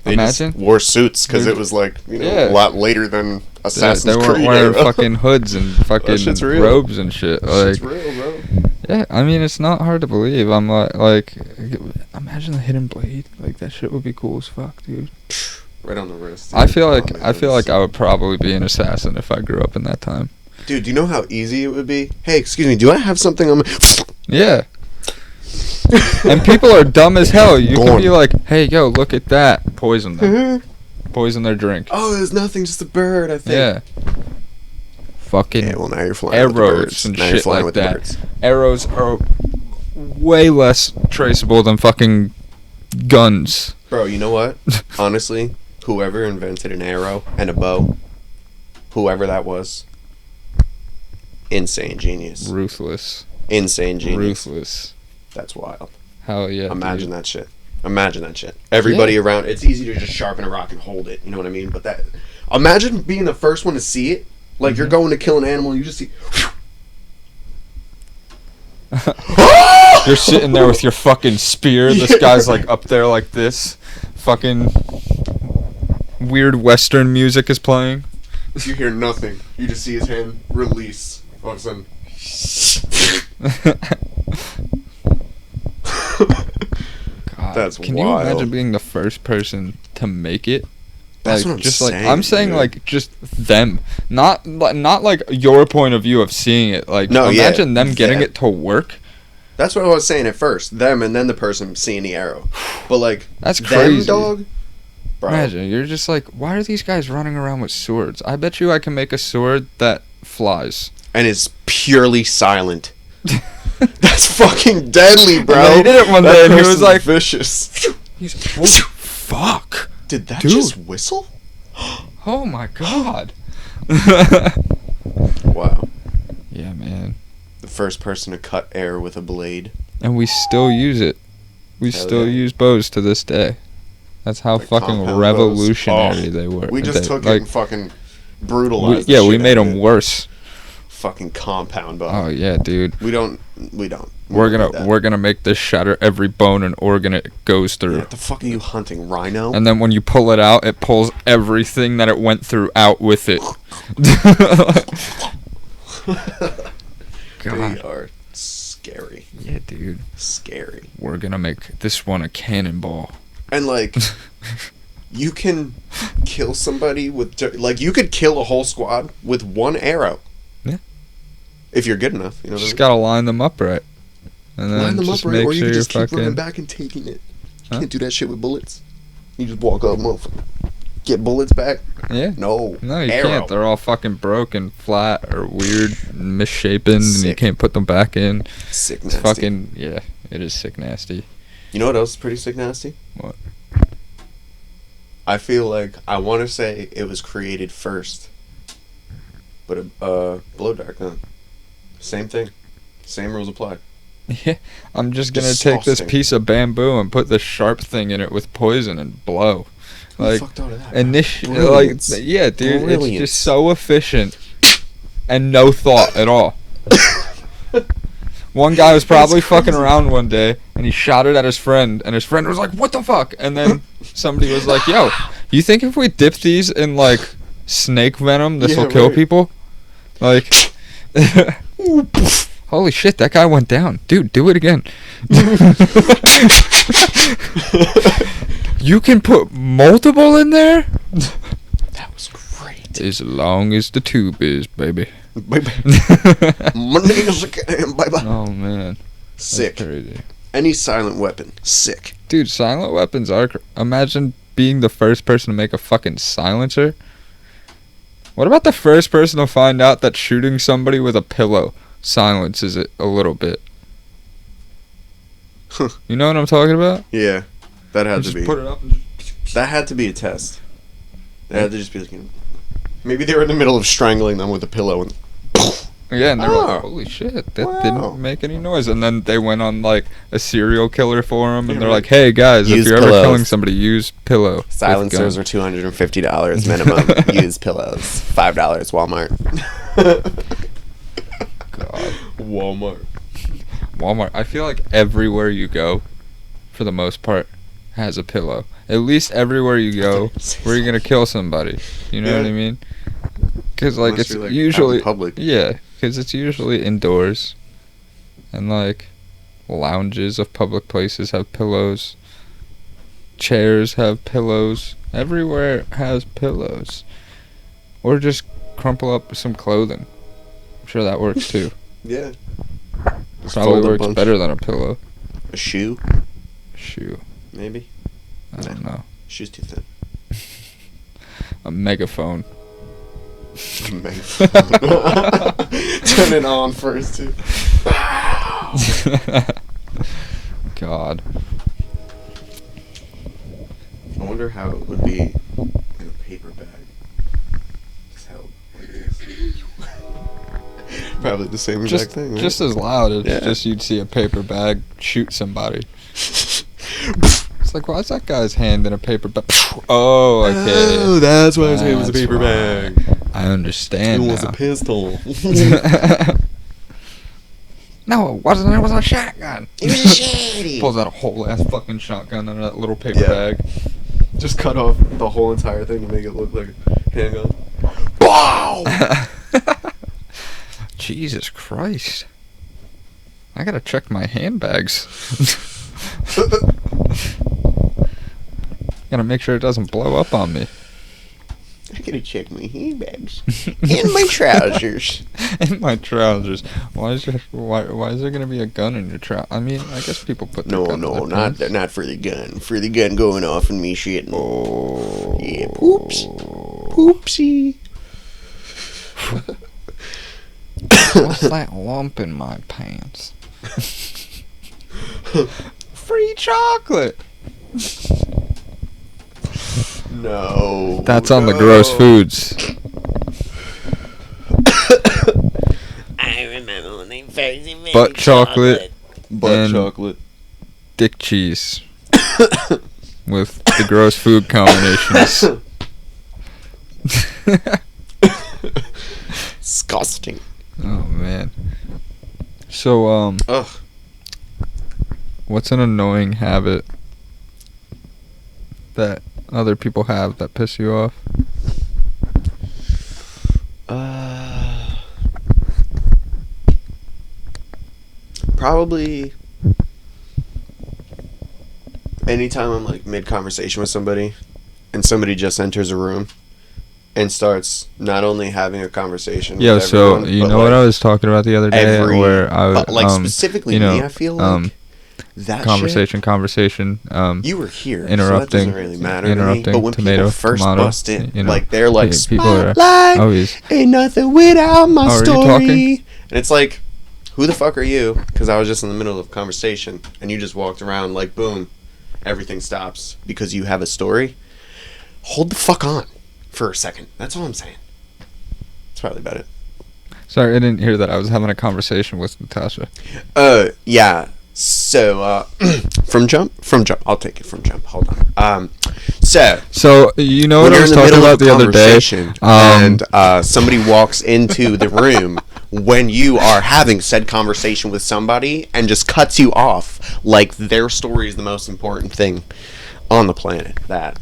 They imagine. just wore suits because Dude. it was like, you know, Yeah. a lot later than Assassin's they weren't Creed. wearing era. fucking hoods and fucking shit's real. robes and shit. Like, It's real, bro. yeah, I mean, it's not hard to believe. I'm like, imagine the hidden blade. Like, that shit would be cool as fuck, dude. Right on the wrist. I dude. feel Oh, like man, I feel that's- like I would probably be an assassin if I grew up in that time. Dude, do you know how easy it would be? Hey, excuse me, do I have something on my... Yeah. And people are dumb as hell. You can Gone. be like, hey, yo, look at that. Poison them. Poison their drink. Oh, there's nothing, just a bird, I think. Yeah. Fucking Yeah, well, now you're flying with the arrows birds. and Now you're shit flying like with the that. birds. Arrows are way less traceable than fucking guns. Bro, you know what? Honestly, whoever invented an arrow and a bow, whoever that was, insane genius. Ruthless. Insane genius. Ruthless. That's wild. Hell yeah. Imagine dude. that shit. Imagine that shit. Everybody around. It's easy to just sharpen a rock and hold it. You know what I mean? But that. Imagine being the first one to see it. Like you're going to kill an animal, you just see. You're sitting there with your fucking spear. This guy's like up there like this. Fucking weird Western music is playing. You hear nothing. You just see his hand release. All of a sudden. God, That's can wild. you imagine being the first person to make it? That's Like, what I'm just saying. like I'm saying, dude. like just them, not like your point of view of seeing it. Like, No, yeah, imagine them getting them. it to work. That's what I was saying at first. Them and then the person seeing the arrow. But like That's them, crazy. dog. Bro. Imagine you're just like, why are these guys running around with swords? I bet you I can make a sword that flies. And is purely silent. That's fucking deadly, bro. And then he did it one That day, and he was person's like, vicious. he's like, oh, fuck. Did that Dude. just whistle? Oh my god. Wow. Yeah, man. The first person to cut air with a blade. And we still use it. We Hell still yeah. use bows to this day. That's how Like fucking compound revolutionary bows. they were. We just They- took it like, and fucking brutalized the yeah, we shit made out of them it. worse. Fucking compound bow. Oh yeah, dude. We don't. We're don't need that. gonna make this shatter every bone and organ it goes through. Yeah, what the fuck are you hunting? Rhino? And then when you pull it out, it pulls everything that it went through out with it. They God. are scary. Yeah, dude. Scary. We're gonna make this one a cannonball. And like, you can kill somebody with like you could kill a whole squad with one arrow. Yeah. If you're good enough, you know. Just gotta line them up right. And then line them just up right, make or you sure can you're just keep running fucking. back and taking it. You Huh? can't do that shit with bullets. You just walk up, motherfucker. Get bullets back. Yeah. No. No, you arrow. can't. They're all fucking broken, flat, or weird, misshapen, and you Sick. can't put them back in. Sick It's nasty. fucking yeah. It is sick nasty. You know what else is pretty sick nasty? What? I feel like I want to say it was created first, but blow dart gun. Same thing. Same rules apply. Yeah, I'm just gonna take this Disgusting. piece of bamboo and put this sharp thing in it with poison and blow. Who Like, fucked out of that? like, yeah, dude, it's Brilliance. just so efficient and no thought at all. One guy was probably That's fucking crazy. around one day and he shot it at his friend, and his friend was like, "What the fuck?" And then somebody was like, "Yo, you think if we dip these in like snake venom, this will Yeah, kill right. people?" Like, holy shit, that guy went down, dude. Do it again. You can put multiple in there? That was great. As long as the tube is, baby. Bye bye. Monday is again. Bye bye. Oh, man. That's Sick. crazy. Any silent weapon. Sick. Dude, silent weapons are... Imagine being the first person to make a fucking silencer. What about the first person to find out that shooting somebody with a pillow silences it a little bit? You know what I'm talking about? Yeah. That had You to just be. put it up and That had to be a test. That had to just be like, maybe they were in the middle of strangling them with a pillow and yeah, and they're Oh. like, holy shit, that Wow. didn't make any noise. And then they went on, like, a serial killer forum, and Yeah, they're right. like, hey, guys, Use if you're ever pillows. killing somebody, use pillow. with silencers gun." are $250 minimum. Use pillows. $5 Walmart. God. Walmart. Walmart. I feel like everywhere you go, for the most part, has a pillow. At least everywhere you go where you're going to kill somebody. You know Yeah. what I mean? Because, like, Unless it's you're, like, out usually... in public. Yeah, because it's usually indoors. And, like, lounges of public places have pillows. Chairs have pillows. Everywhere has pillows. Or just crumple up some clothing. I'm sure that works, too. Yeah. Just Probably fold a works bunch. better than a pillow. A shoe, Shoe. maybe. I don't know. Shoe's too thin. A megaphone. Turn it on first, too. God. I wonder how it would be in a paper bag. Just held like this. Probably the same exact Just, thing, right? just as loud. It's Yeah. just you'd see a paper bag shoot somebody. It's like, why is that guy's hand in a paper bag? Oh, okay. Oh, that's why his hand was a That's paper why. bag. I understand It was now. a pistol. No, it wasn't. It was a shotgun. It was a shitty. Pulls out a whole ass fucking shotgun out of that little paper Yeah. bag. Just cut off the whole entire thing to make it look like a handgun. Wow! Jesus Christ. I gotta check my handbags. Gotta make sure it doesn't blow up on me. I gotta check my handbags and my trousers. In my trousers. Why is there gonna be a gun in your trousers? I mean, I guess people put their gun in their pants. not for the gun. For the gun going off and me shitting. Oh. Yeah, poops. Poopsie. What's that lump in my pants? Free chocolate. No. That's on the gross foods. I remember when they first invented Butt chocolate. Butt and chocolate. Dick cheese. With the gross food combinations. Disgusting. Oh man. So Ugh. what's an annoying habit that other people have that piss you off? Probably anytime I'm like mid conversation with somebody and somebody just enters a room and starts not only having a conversation Yeah, with so everyone, you but, know like, what I was talking about the other day, where I was but, like, specifically you know, me, I feel like that conversation. you were here, interrupting, so that doesn't really matter to me. interrupting, But when tomato, people first tomato, bust in, you know, like they're like, people are "Spotlight, always. ain't nothing without my Oh, are you story," talking? and it's like, who the fuck are you? Because I was just in the middle of a conversation, and you just walked around like, boom, everything stops because you have a story. Hold the fuck on for a second. That's all I'm saying. That's probably about it. Sorry, I didn't hear that. I was having a conversation with Natasha. Yeah. So, from jump, I'll take it from jump. Hold on. So you know when what I you're was in the talking middle about of a the other day, conversation and somebody walks into the room when you are having said conversation with somebody and just cuts you off like their story is the most important thing on the planet. That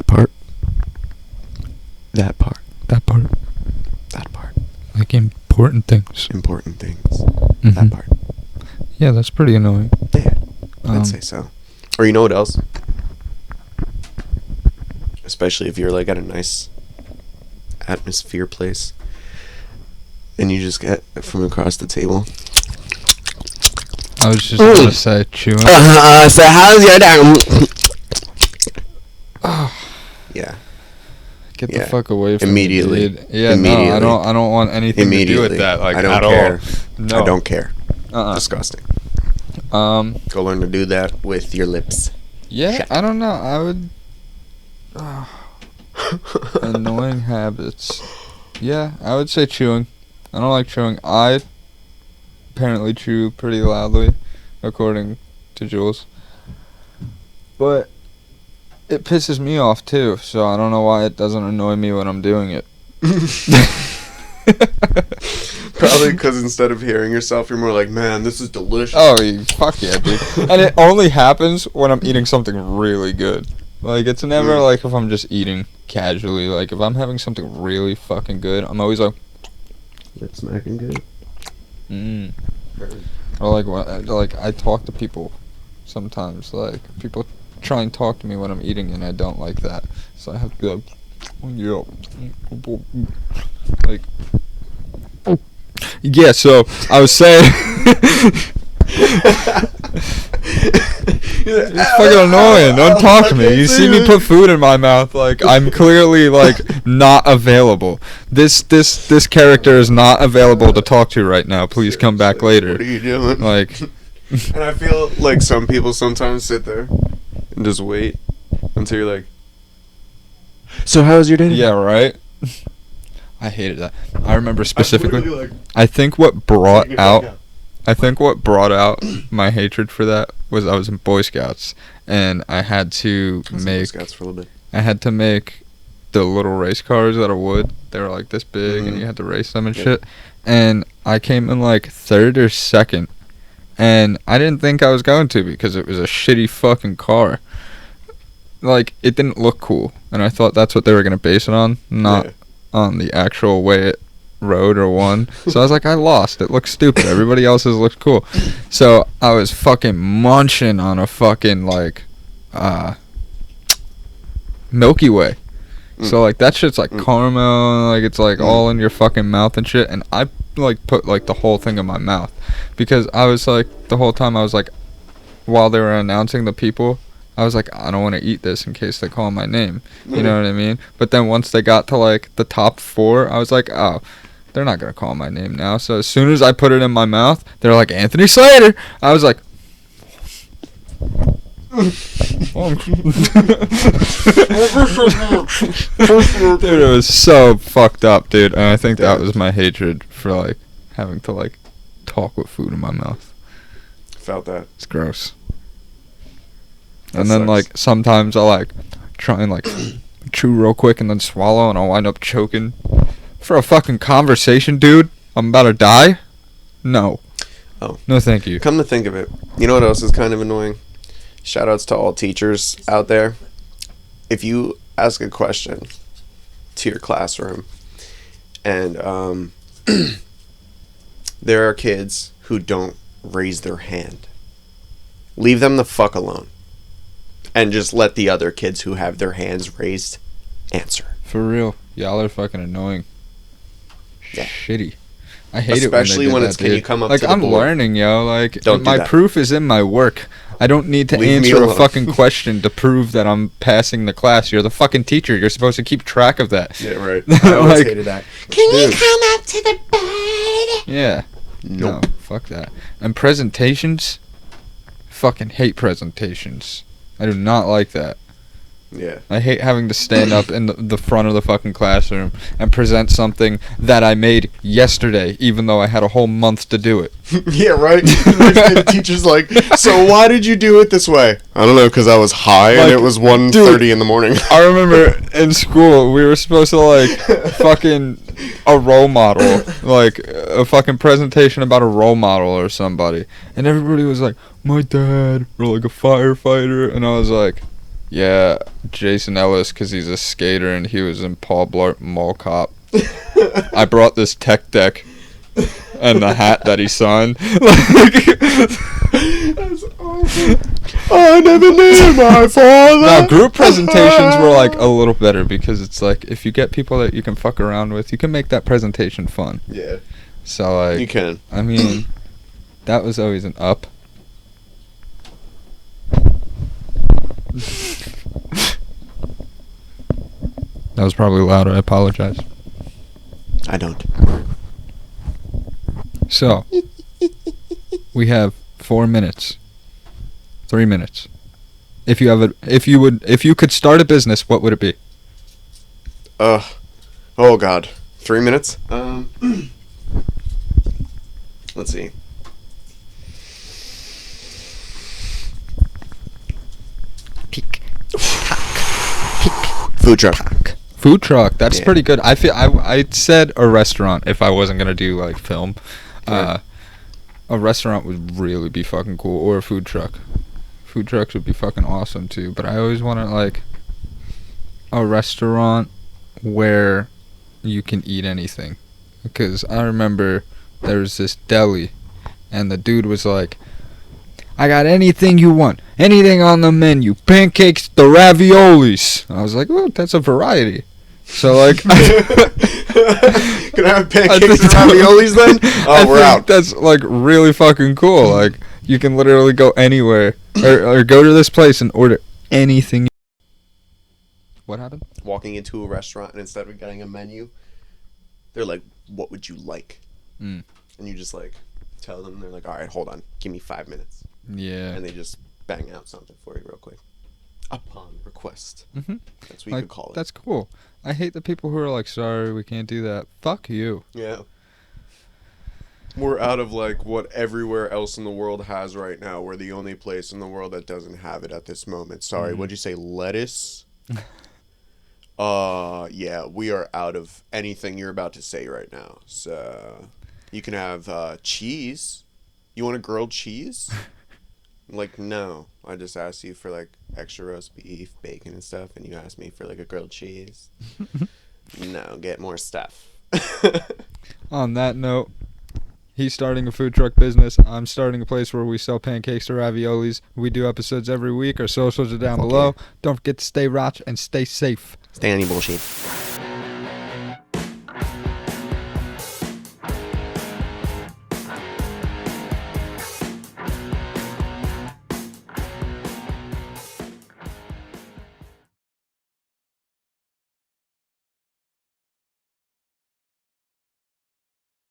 part. like important things. Important things. Mhm. That part. Yeah, that's pretty annoying. Yeah, I'd say so. Or you know what else? Especially if you're like at a nice atmosphere place and you just get from across the table. I was just gonna say chewing. So how's your day? Yeah. Get the fuck away from Immediately. me, dude. Yeah, Immediately. no, I don't want anything to do with that. Like, I don't at care. all. No. I don't care. Uh-uh. Disgusting. Go learn to do that with your lips. Yeah, Shut. I don't know. I would. Annoying habits. Yeah, I would say chewing. I don't like chewing. I apparently chew pretty loudly, according to Jules. But it pisses me off too, so I don't know why it doesn't annoy me when I'm doing it. Probably because instead of hearing yourself, you're more like, man, this is delicious. Oh, fuck yeah, dude. And it only happens when I'm eating something really good. Like, it's never like if I'm just eating casually. Like, if I'm having something really fucking good, I'm always like, Lip smacking good. Or like I talk to people sometimes. Like, people try and talk to me when I'm eating, and I don't like that. So I have to be like, yo. Like, yeah, so I was saying. It's fucking annoying. Don't talk to me. You see me put food in my mouth, like I'm clearly like not available. This character is not available to talk to right now. Please come back later. What are you doing? Like, and I feel like some people sometimes sit there and just wait until you're like, so how was your day? yeah, right. I hated that. I remember specifically. Like, I think what brought out my hatred for that was I was in Boy Scouts, and I had to make Scouts for a little bit. I had to make the little race cars out of wood. They were like this big, and you had to race them and shit. And I came in like 3rd or 2nd, and I didn't think I was going to because it was a shitty fucking car. Like, it didn't look cool, and I thought that's what they were gonna base it on, not on the actual way it rode or won. So I was like, I lost. It looks stupid. Everybody else's looked cool. So I was fucking munching on a fucking like Milky Way. So like that shit's like caramel, like it's like all in your fucking mouth and shit. And I like put like the whole thing in my mouth because I was like the whole time I was like, while they were announcing the people, I was like, I don't want to eat this in case they call my name. You know what I mean? But then once they got to like the top 4, I was like, oh, they're not gonna call my name now. So as soon as I put it in my mouth, they're like, Anthony Slater. I was like, dude, it was so fucked up, dude. And I think that was my hatred for like having to like talk with food in my mouth. Felt that. It's gross. That and then sucks. like sometimes I'll like try and like chew real quick and then swallow, and I'll wind up choking for a fucking conversation, dude. I'm about to die. No. Oh. No, thank you. Come to think of it, you know what else is kind of annoying? Shoutouts to all teachers out there. If you ask a question to your classroom and there are kids who don't raise their hand, leave them the fuck alone and just let the other kids who have their hands raised answer. For real. Y'all are fucking annoying. Yeah. Shitty. I hate Especially it when it's it's, can you come up like to the I'm board? learning, yo. Like Don't do my that. proof is in my work. I don't need to Leave me answer a alone. fucking question to prove that I'm passing the class. You're the fucking teacher. You're supposed to keep track of that. Yeah, right. I always Like, hated that. Can you Dude. come up to the board? Yeah. Nope. No, fuck that. And presentations, fucking hate presentations. I do not like that. Yeah. I hate having to stand up in the front of the fucking classroom and present something that I made yesterday, even though I had a whole month to do it. Yeah, right? The teacher's like, so why did you do it this way? I don't know, because I was high and Like, it was 1:30 in the morning. I remember in school, we were supposed to, like, fucking a role model, like, a fucking presentation about a role model or somebody. And everybody was like, my dad, or like a firefighter. And I was like, yeah, Jason Ellis, because he's a skater and he was in Paul Blart Mall Cop. I brought this tech deck and the hat that he signed. That's awesome. I never knew my father. Now, group presentations were like a little better because it's like if you get people that you can fuck around with, you can make that presentation fun. Yeah, So like, you can. I mean, that was always an up. That was probably loud. I apologize. I don't. So, we have 4 minutes. 3 minutes. If you could start a business, what would it be? Oh God. 3 minutes? Let's see. Peek. Food truck. Food truck. That's Yeah. pretty good. I feel I said a restaurant if I wasn't gonna do like film. Yeah. A restaurant would really be fucking cool, or a food truck. Food trucks would be fucking awesome too. But I always wanted like a restaurant where you can eat anything, because I remember there was this deli, and the dude was like, I got anything you want. Anything on the menu. Pancakes to raviolis. I was like, oh, that's a variety. So, like... Can I have pancakes and raviolis then? Oh, we're out. That's, like, really fucking cool. Like, you can literally go anywhere. Or go to this place and order anything. What happened? Walking into a restaurant and instead of getting a menu, they're like, what would you like? Mm. And you just, like, tell them. They're like, all right, hold on. Give me 5 minutes. Yeah. And they just bang out something for you real quick. Upon request. Mm-hmm. That's what you Like, could call it. that's cool. I hate the people who are like, sorry, we can't do that. Fuck you. Yeah. We're out of like what everywhere else in the world has right now. We're the only place in the world that doesn't have it at this moment. Sorry, what'd you say? Lettuce? Yeah, we are out of anything you're about to say right now. So you can have cheese. You want a grilled cheese? Like, no. I just asked you for like extra roast beef, bacon and stuff, and you asked me for like a grilled cheese. No, get more stuff. On that note, he's starting a food truck business. I'm starting a place where we sell pancakes or raviolis. We do episodes every week. Our socials are down below. Don't forget to stay rich and stay safe. Stay on your bullshit.